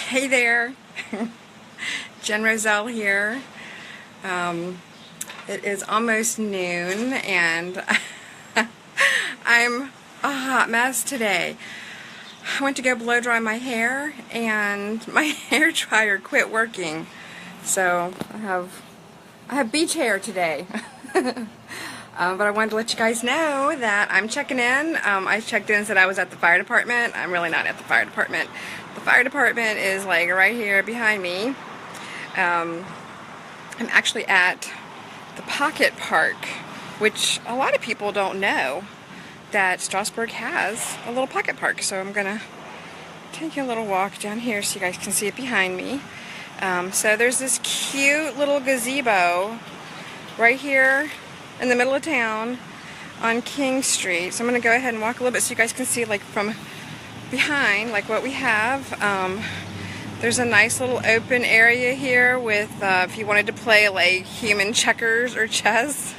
Hey there, Jen Roszelle here. It is almost noon and I'm a hot mess today. I went to go blow dry my hair and my hair dryer quit working. So I have beach hair today. But I wanted to let you guys know that I'm checking in. I checked in and said I was at the fire department. I'm really not at the fire department. The fire department is like right here behind me. I'm actually at the Pocket Park, which a lot of people don't know that Strasburg has a little pocket park. So I'm gonna take a little walk down here so you guys can see it behind me. So there's this cute little gazebo right here in the middle of town on King Street. So I'm going to go ahead and walk a little bit so you guys can see like from behind like what we have. There's a nice little open area here with if you wanted to play like human checkers or chess,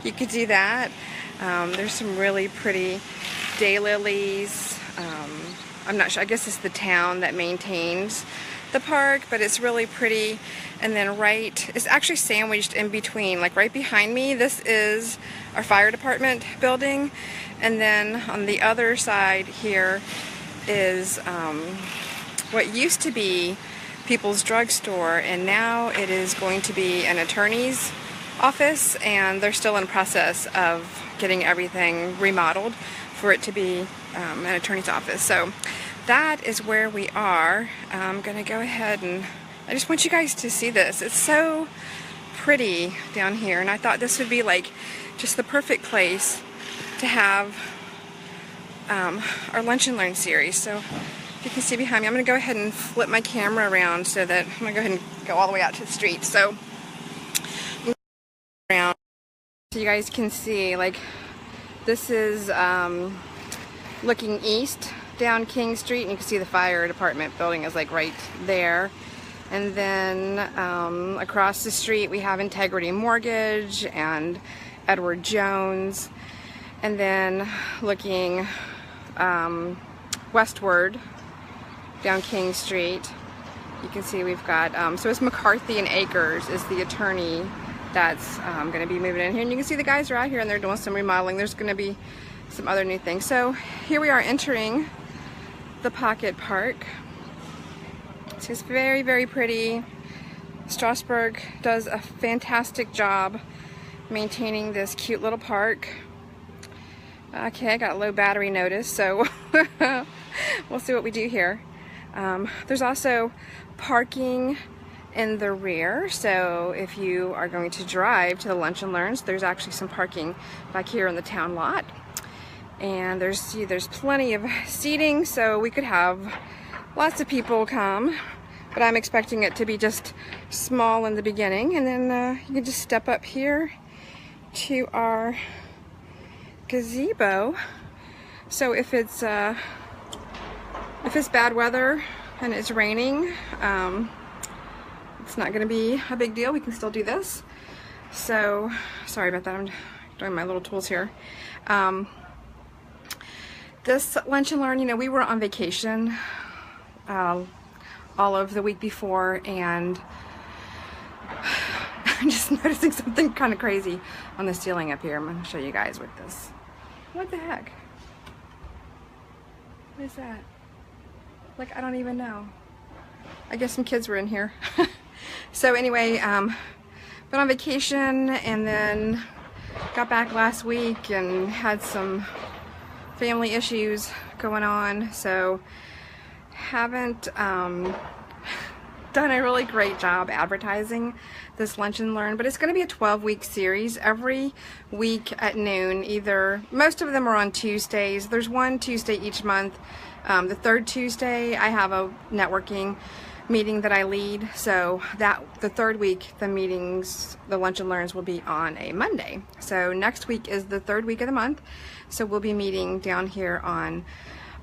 you could do that. There's some really pretty daylilies. I'm not sure, I guess it's the town that maintains the park, but it's really pretty. And then it's actually sandwiched in between, like right behind me, this is our fire department building, and then on the other side here is what used to be People's Drug Store, and now it is going to be an attorney's office, and they're still in process of getting everything remodeled for it to be an attorney's office. So that is where we are. I'm gonna go ahead and I just want you guys to see this. It's so pretty down here, and I thought this would be like just the perfect place to have our Lunch and Learn series. So if you can see behind me, I'm gonna go ahead and flip my camera around so that I'm gonna go ahead and go all the way out to the street. So around so you guys can see, like, this is looking east down King Street, and you can see the fire department building is like right there. And then across the street we have Integrity Mortgage and Edward Jones. And then looking westward down King Street, you can see we've got, so it's McCarthy and Akers is the attorney that's going to be moving in here. And you can see the guys are out here and they're doing some remodeling. There's going to be some other new things. So here we are entering the Pocket Park. So it's very, very pretty. Strasburg does a fantastic job maintaining this cute little park. Okay, I got low battery notice, so we'll see what we do here. There's also parking in the rear, so if you are going to drive to the Lunch and Learns, there's actually some parking back here in the town lot. And there's plenty of seating, so we could have lots of people come, but I'm expecting it to be just small in the beginning. And then you can just step up here to our gazebo. So if it's bad weather and it's raining, it's not going to be a big deal. We can still do this. So sorry about that. I'm doing my little tools here. This Lunch and Learn, you know, we were on vacation all of the week before, and I'm just noticing something kind of crazy on the ceiling up here. I'm going to show you guys with this. What the heck? What is that? Like, I don't even know. I guess some kids were in here. So anyway, been on vacation and then got back last week and had some family issues going on, so haven't done a really great job advertising this Lunch and Learn, but it's going to be a 12-week series every week at noon. Most of them are on Tuesdays. There's one Tuesday each month. The third Tuesday I have a networking meeting that I lead, so the third week the Lunch and Learns will be on a Monday. So next week is the third week of the month, so we'll be meeting down here on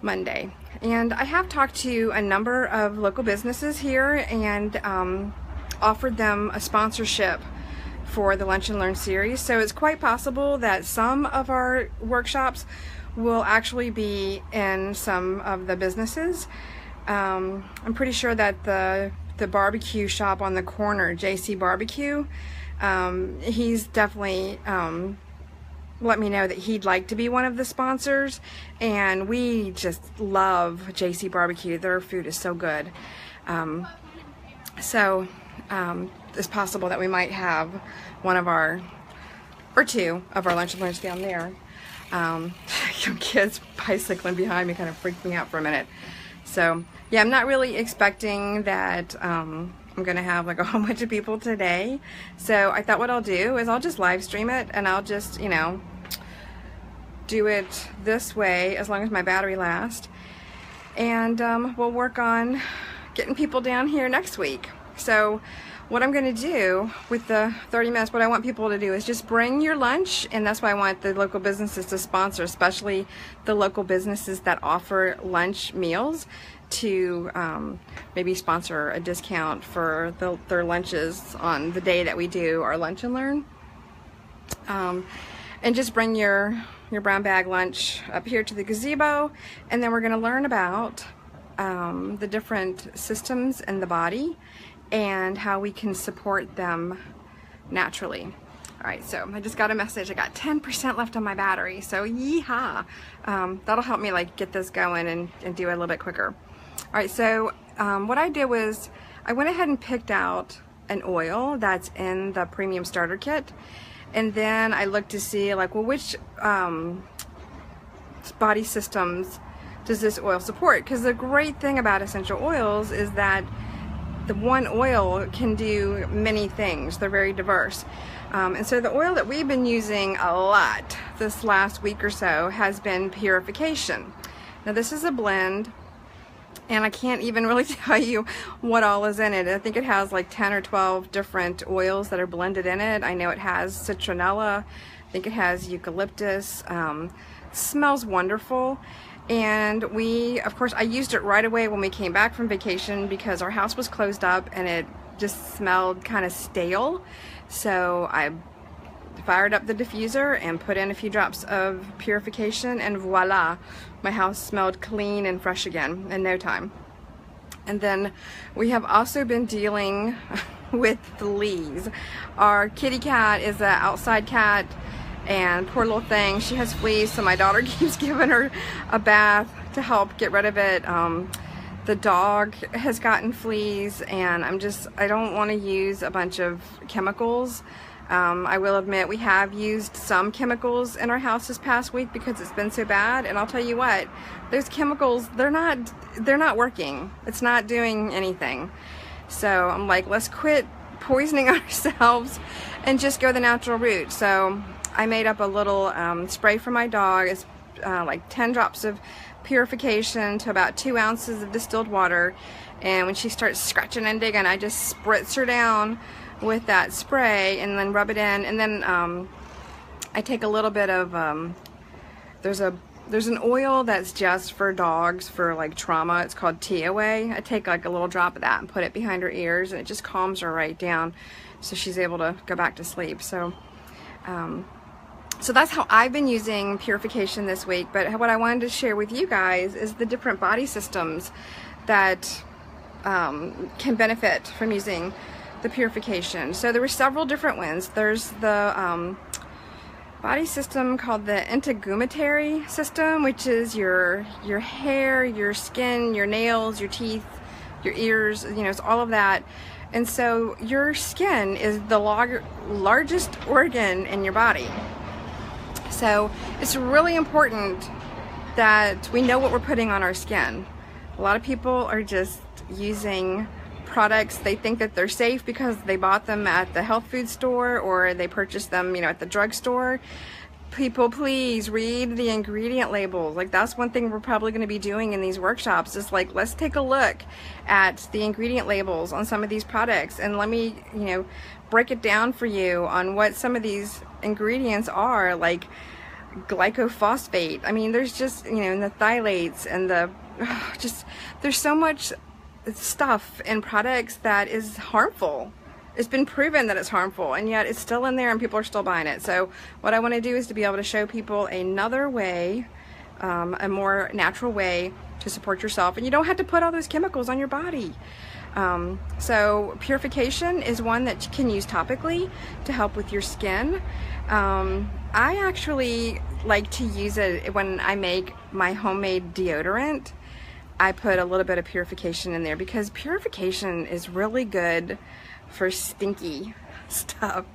Monday. And I have talked to a number of local businesses here and offered them a sponsorship for the Lunch and Learn series. So it's quite possible that some of our workshops will actually be in some of the businesses I'm pretty sure that the barbecue shop on the corner, JC Barbecue, he's definitely let me know that he'd like to be one of the sponsors, and we just love JC Barbecue. Their food is so good. So it's possible that we might have one of our, or two of our lunch and learns down there. Some kids bicycling behind me kind of freaked me out for a minute. So yeah, I'm not really expecting that I'm gonna have like a whole bunch of people today. So I thought what I'll do is I'll just live stream it, and I'll just, you know, do it this way as long as my battery lasts, and we'll work on getting people down here next week. So what I'm going to do with the 30 minutes, what I want people to do is just bring your lunch, and that's why I want the local businesses to sponsor, especially the local businesses that offer lunch meals, to maybe sponsor a discount for their lunches on the day that we do our lunch and learn. And just bring your brown bag lunch up here to the gazebo, and then we're going to learn about the different systems in the body and how we can support them naturally. Alright, so I just got a message. I got 10% left on my battery, so yeehaw! That'll help me like get this going and do it a little bit quicker. Alright, so what I did was I went ahead and picked out an oil that's in the premium starter kit, and then I looked to see like, well, which body systems does this oil support? Because the great thing about essential oils is that the one oil can do many things. They're very diverse. And so the oil that we've been using a lot this last week or so has been purification. Now this is a blend, and I can't even really tell you what all is in it. I think it has like 10 or 12 different oils that are blended in it. I know it has citronella, I think it has eucalyptus. Smells wonderful. And we, of course, I used it right away when we came back from vacation because our house was closed up and it just smelled kind of stale. So I fired up the diffuser and put in a few drops of purification, and voila, my house smelled clean and fresh again in no time. And then we have also been dealing with fleas. Our kitty cat is an outside cat, and poor little thing, she has fleas, so my daughter keeps giving her a bath to help get rid of it. The dog has gotten fleas, and I don't want to use a bunch of chemicals. I will admit we have used some chemicals in our house this past week because it's been so bad, and I'll tell you what, those chemicals, they're not working. It's not doing anything. So I'm like, let's quit poisoning ourselves and just go the natural route. So I made up a little spray for my dog. It's like 10 drops of purification to about 2 ounces of distilled water, and when she starts scratching and digging, I just spritz her down with that spray and then rub it in. And then I take a little bit of there's an oil that's just for dogs for like trauma. It's called TOA. I take like a little drop of that and put it behind her ears, and it just calms her right down so she's able to go back to sleep. So so that's how I've been using purification this week. But what I wanted to share with you guys is the different body systems that can benefit from using the purification. So there were several different ones. There's the body system called the integumentary system, which is your hair, your skin, your nails, your teeth, your ears, you know, it's all of that. And so your skin is the largest organ in your body. So it's really important that we know what we're putting on our skin. A lot of people are just using products. They think that they're safe because they bought them at the health food store or they purchased them, you know, at the drugstore. People, please read the ingredient labels. Like, that's one thing we're probably going to be doing in these workshops, is like, let's take a look at the ingredient labels on some of these products, and let me, you know, break it down for you on what some of these ingredients are, like glycophosphate. I mean, there's just, you know, and the phthalates and the just, there's so much stuff in products that is harmful. It's been proven that it's harmful, and yet it's still in there and people are still buying it. So what I want to do is to be able to show people another way, a more natural way to to support yourself, and you don't have to put all those chemicals on your body. So purification is one that you can use topically to help with your skin. I actually like to use it when I make my homemade deodorant. I put a little bit of purification in there because purification is really good for stinky stuff.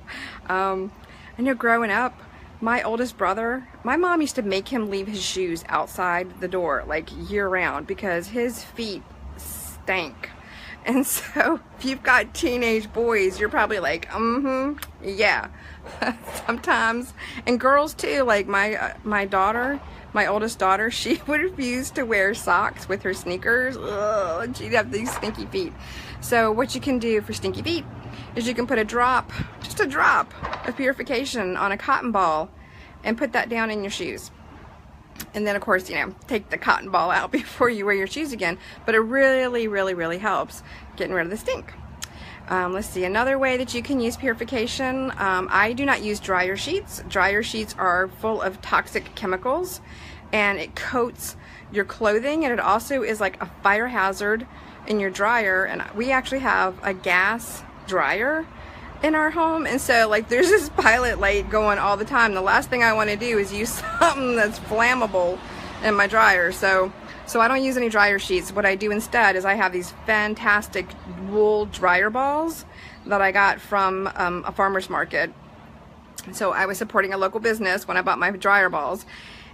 I know growing up, my oldest brother, my mom used to make him leave his shoes outside the door like year round because his feet stank. And so if you've got teenage boys, you're probably like, yeah. Sometimes, and girls too, like my daughter, my oldest daughter, she would refuse to wear socks with her sneakers. Ugh, and she'd have these stinky feet. So what you can do for stinky feet is you can put a drop, just a drop of purification on a cotton ball and put that down in your shoes. And then of course, you know, take the cotton ball out before you wear your shoes again. But it really, really, really helps getting rid of the stink. Let's see, another way that you can use purification. I do not use dryer sheets. Dryer sheets are full of toxic chemicals, and it coats your clothing, and it also is like a fire hazard in your dryer. And we actually have a gas dryer in our home, and so like there's this pilot light going all the time. The last thing I want to do is use something that's flammable in my dryer. So I don't use any dryer sheets. What I do instead is I have these fantastic wool dryer balls that I got from a farmer's market. So I was supporting a local business when I bought my dryer balls,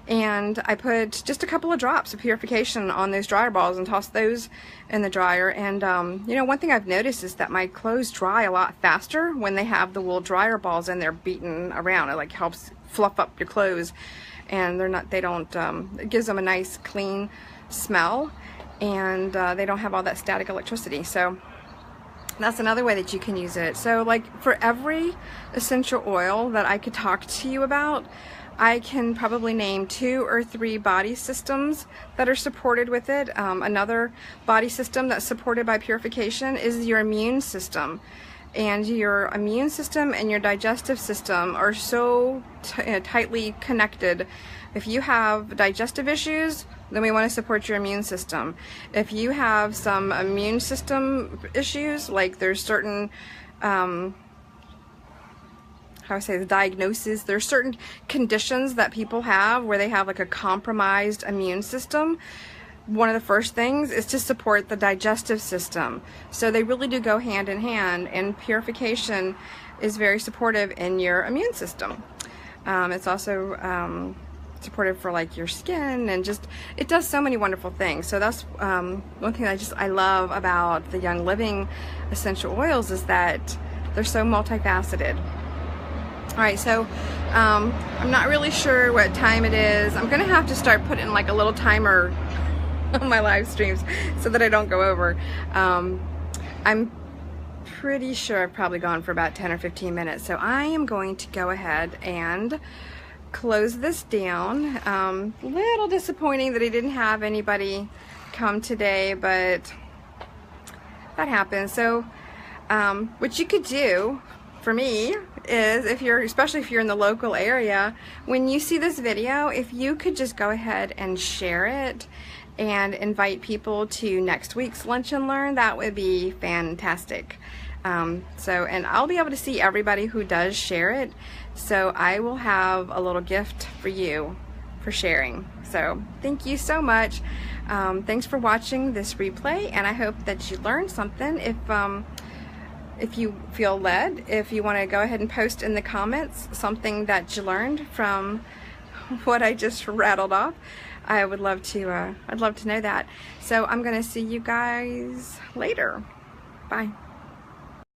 and I put just a couple of drops of purification on those dryer balls and tossed those in the dryer. And you know, one thing I've noticed is that my clothes dry a lot faster when they have the wool dryer balls and they're beaten around. It like helps fluff up your clothes, and it gives them a nice clean smell, and they don't have all that static electricity. So that's another way that you can use it. So like for every essential oil that I could talk to you about, I can probably name 2 or 3 body systems that are supported with it. Another body system that's supported by purification is your immune system. And your immune system and your digestive system are so tightly connected. If you have digestive issues, then we want to support your immune system. If you have some immune system issues, like there's certain the diagnosis, there's certain conditions that people have where they have like a compromised immune system. One of the first things is to support the digestive system. So they really do go hand in hand, and purification is very supportive in your immune system. It's also supportive for like your skin, and just it does so many wonderful things. So that's one thing I love about the Young Living essential oils, is that they're so multifaceted. Alright, so I'm not really sure what time it is. I'm gonna have to start putting like a little timer on my live streams so that I don't go over. I'm pretty sure I've probably gone for about 10 or 15 minutes, so I am going to go ahead and close this down. A little disappointing that I didn't have anybody come today, but that happens. So what you could do for me is, especially if you're in the local area, when you see this video, if you could just go ahead and share it and invite people to next week's Lunch and Learn, that would be fantastic. And I'll be able to see everybody who does share it, so I will have a little gift for you for sharing. So thank you so much. Thanks for watching this replay, and I hope that you learned something. If you feel led, if you want to go ahead and post in the comments something that you learned from what I just rattled off, I would love to. I'd love to know that. So I'm going to see you guys later. Bye.